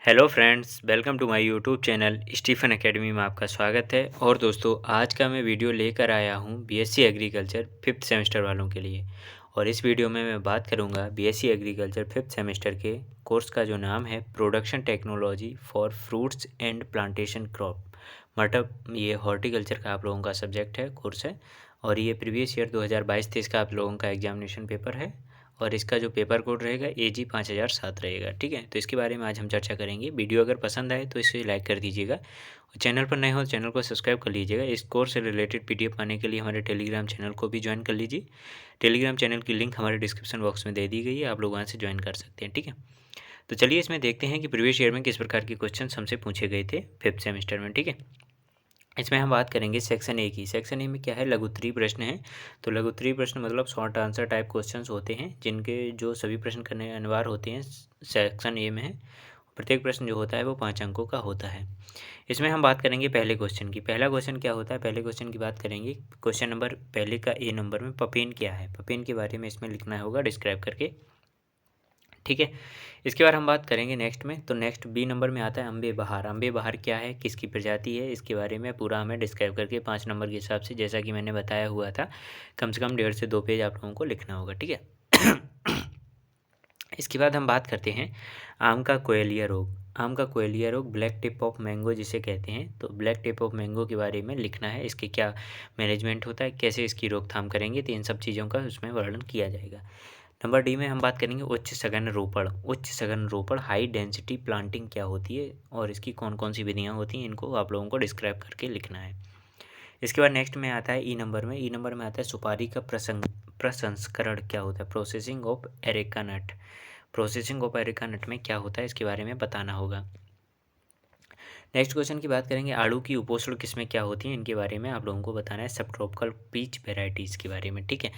Hello friends, welcome to my YouTube channel Stephen Academy में आपका स्वागत है। और दोस्तों, आज का मैं वीडियो लेकर आया हूँ बीएससी एग्रीकल्चर 5th सेमेस्टर वालों के लिए। और इस वीडियो में मैं बात करूँगा बीएससी एग्रीकल्चर 5th सेमेस्टर के कोर्स का जो नाम है production technology for fruits and plantation crop. मतलब ये हॉर्टिकल्चर का आप लोगों का सब्जेक्ट है, कोर्स है। और ये प्रीवियस ईयर 2022-23 का आप लोगों का एग्जामिनेशन पेपर है। और इसका जो पेपर कोड रहेगा AG 5007 रहेगा। ठीक है, तो इसके बारे में आज हम चर्चा करेंगे। वीडियो अगर पसंद आए तो इसे लाइक कर दीजिएगा और चैनल पर नए हो चैनल को सब्सक्राइब कर लीजिएगा। इस कोर्स से रिलेटेड PDF पाने के लिए हमारे टेलीग्राम चैनल को भी ज्वाइन कर लीजिए। टेलीग्राम चैनल की लिंक हमारे डिस्क्रिप्शन बॉक्स में दे दी गई है, आप लोग वहाँ से ज्वाइन कर सकते हैं। ठीक है, तो चलिए इसमें देखते हैं कि प्रीवियस ईयर में किस प्रकार के क्वेश्चन हमसे पूछे गए थे 5th सेमेस्टर में। ठीक है, इसमें हम बात करेंगे सेक्शन ए की। सेक्शन ए में क्या है, लघु उत्तरीय प्रश्न है। तो लघु उत्तरीय प्रश्न मतलब शॉर्ट आंसर टाइप क्वेश्चंस होते हैं, जिनके जो सभी प्रश्न करने अनिवार्य होते हैं सेक्शन ए में है। प्रत्येक प्रश्न जो होता है वो 5 अंकों का होता है। इसमें हम बात करेंगे पहले क्वेश्चन की। पहला क्वेश्चन क्या होता है, पहले क्वेश्चन की बात करेंगे। क्वेश्चन नंबर पहले का ए नंबर में पपेन क्या है, पपेन के बारे में इसमें लिखना होगा डिस्क्राइब करके। ठीक है, इसके बाद हम बात करेंगे नेक्स्ट में। तो नेक्स्ट बी नंबर में आता है अम्बे बहार। अम्बे बहार क्या है, किसकी प्रजाति है, इसके बारे में पूरा हमें डिस्क्राइब करके 5 नंबर के हिसाब से, जैसा कि मैंने बताया हुआ था, कम से कम 1.5 से 2 पेज आप लोगों को लिखना होगा। ठीक है, इसके बाद हम बात करते हैं आम का कोयलिया रोग। आम का कोयलिया रोग, ब्लैक टिप ऑफ मैंगो जिसे कहते हैं, तो ब्लैक टिप ऑफ मैंगो के बारे में लिखना है। इसके क्या मैनेजमेंट होता है, कैसे इसकी रोकथाम करेंगे, तो इन सब चीज़ों का उसमें वर्णन किया जाएगा। नंबर डी में हम बात करेंगे उच्च सघन रोपण। उच्च सघन रोपण, हाई डेंसिटी प्लांटिंग क्या होती है और इसकी कौन कौन सी विधियाँ होती हैं, इनको आप लोगों को डिस्क्राइब करके लिखना है। इसके बाद नेक्स्ट में आता है ई नंबर में। ई नंबर में आता है सुपारी का प्रसंस्करण क्या होता है, processing of areca nut. Processing of areca nut में क्या होता है, इसके बारे में बताना होगा। नेक्स्ट क्वेश्चन की बात करेंगे आड़ू की उपोष्ण किस्में क्या होती हैं, इनके बारे में आप लोगों को बताना है, सब ट्रॉपिकल पीच वेराइटीज़ के बारे में। ठीक है,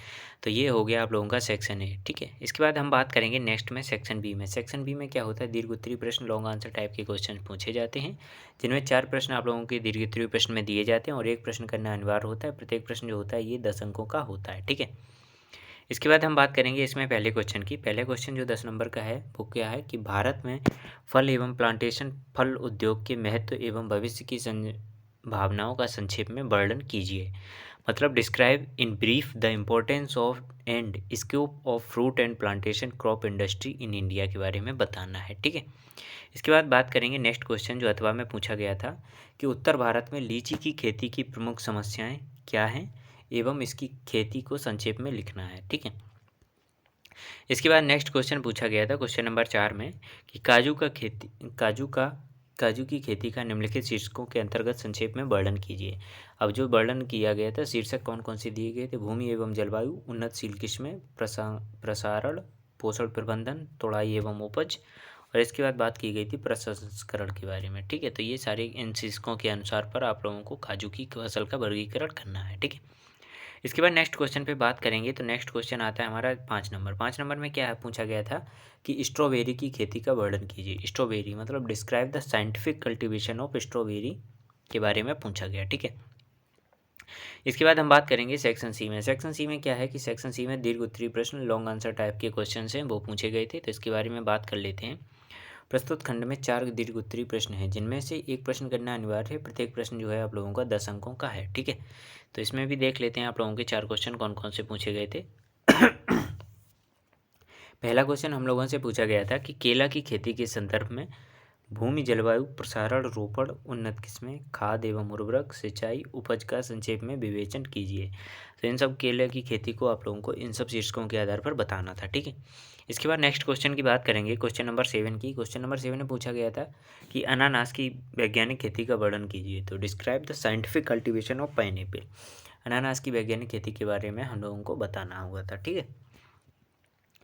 तो ये हो गया आप लोगों का सेक्शन ए। ठीक है, इसके बाद हम बात करेंगे नेक्स्ट में सेक्शन बी में। सेक्शन बी में क्या होता है, दीर्घ उत्तरीय प्रश्न, लॉन्ग आंसर टाइप के क्वेश्चन पूछे जाते हैं, जिनमें 4 प्रश्न आप लोगों के दीर्घ उत्तरीय प्रश्न में दिए जाते हैं और 1 प्रश्न करना अनिवार्य होता है। प्रत्येक प्रश्न जो होता है ये 10 अंकों का होता है। ठीक है, इसके बाद हम बात करेंगे इसमें पहले क्वेश्चन की। पहले क्वेश्चन जो 10 नंबर का है वो क्या है कि भारत में फल एवं प्लांटेशन फल उद्योग के महत्व एवं भविष्य की संभावनाओं का संक्षेप में वर्णन कीजिए। मतलब describe in brief the importance of and scope of fruit and plantation crop industry in India के बारे में बताना है। ठीक है, इसके बाद बात करेंगे नेक्स्ट क्वेश्चन जो अथवा में पूछा गया था कि उत्तर भारत में लीची की खेती की प्रमुख समस्याएं क्या हैं एवं इसकी खेती को संक्षेप में लिखना है। ठीक है, इसके बाद नेक्स्ट क्वेश्चन पूछा गया था क्वेश्चन नंबर 4 में कि काजू की खेती का निम्नलिखित शीर्षकों के अंतर्गत संक्षेप में वर्णन कीजिए। अब जो वर्णन किया गया था शीर्षक कौन कौन से दिए गए थे, भूमि एवं जलवायु, उन्नतशील किस्में, प्रसारण, पोषण प्रबंधन, तोड़ाई एवं उपज, और इसके बाद बात की गई थी प्रसंस्करण के बारे में। ठीक है, तो ये सारे इन शीर्षकों के अनुसार पर आप लोगों को काजू की फसल का वर्गीकरण करना है। ठीक है, इसके बाद नेक्स्ट क्वेश्चन पे बात करेंगे। तो नेक्स्ट क्वेश्चन आता है हमारा 5 नंबर। 5 नंबर में क्या पूछा गया था कि स्ट्रॉबेरी की खेती का वर्णन कीजिए। स्ट्रॉबेरी मतलब describe the scientific cultivation of strawberry के बारे में पूछा गया। ठीक है, इसके बाद हम बात करेंगे सेक्शन सी में। सेक्शन सी में क्या है कि सेक्शन सी में दीर्घ उत्तरीय प्रश्न, लॉन्ग आंसर टाइप के क्वेश्चन हैं वो पूछे गए थे, तो इसके बारे में बात कर लेते हैं। प्रस्तुत खंड में 4 दीर्घ उत्तरीय प्रश्न हैं, जिनमें से एक प्रश्न करना अनिवार्य है। प्रत्येक प्रश्न जो है आप लोगों का 10 अंकों का है। ठीक है, तो इसमें भी देख लेते हैं आप लोगों के 4 क्वेश्चन कौन कौन से पूछे गए थे। पहला क्वेश्चन हम लोगों से पूछा गया था कि केला की खेती के संदर्भ में भूमि, जलवायु, प्रसारण, रोपण, उन्नत किस्में, खाद एवं उर्वरक, सिंचाई, उपज का संक्षेप में विवेचन कीजिए। तो इन सब केले की खेती को आप लोगों को इन सब शीर्षकों के आधार पर बताना था। ठीक है, इसके बाद नेक्स्ट क्वेश्चन की बात करेंगे क्वेश्चन नंबर 7 की। क्वेश्चन नंबर 7 में पूछा गया था कि अनानास की वैज्ञानिक खेती का वर्णन कीजिए। तो describe the scientific cultivation of pineapple. अनानास की वैज्ञानिक खेती के बारे में हम लोगों को बताना हुआ था। ठीक है,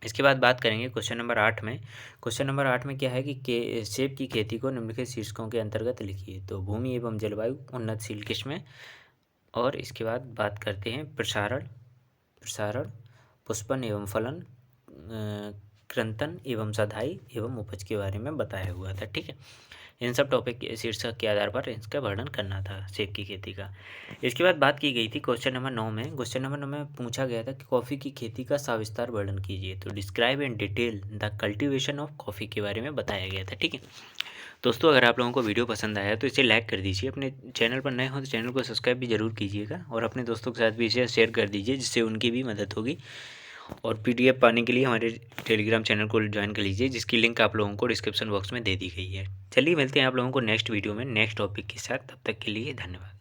इसके बाद बात करेंगे क्वेश्चन नंबर 8 में। क्वेश्चन नंबर 8 में क्या है कि सेब की खेती को निम्नलिखित शीर्षकों के अंतर्गत लिखिए। तो भूमि एवं जलवायु, उन्नतशील किस्में, और इसके बाद बात करते हैं प्रसारण, पुष्पन एवं फलन, कृंतन एवं सधाई एवं उपज के बारे में बताया हुआ था। ठीक है, इन सब टॉपिक के शीर्षक के आधार पर इसका वर्णन करना था सेब की खेती का। इसके बाद बात की गई थी क्वेश्चन नंबर 9 में। क्वेश्चन नंबर 9 में पूछा गया था कि कॉफ़ी की खेती का सविस्तार वर्णन कीजिए। तो describe in detail the cultivation of coffee के बारे में बताया गया था। ठीक है, दोस्तों अगर आप लोगों को वीडियो पसंद आया तो इसे लाइक कर दीजिए, अपने चैनल पर नए हो तो चैनल को सब्सक्राइब भी ज़रूर कीजिएगा और अपने दोस्तों के साथ भी इसे शेयर कर दीजिए जिससे उनकी भी मदद होगी। और पीडीएफ पाने के लिए हमारे टेलीग्राम चैनल को ज्वाइन कर लीजिए जिसकी लिंक आप लोगों को डिस्क्रिप्शन बॉक्स में दे दी गई है। चलिए मिलते हैं आप लोगों को नेक्स्ट वीडियो में नेक्स्ट टॉपिक के साथ, तब तक के लिए धन्यवाद।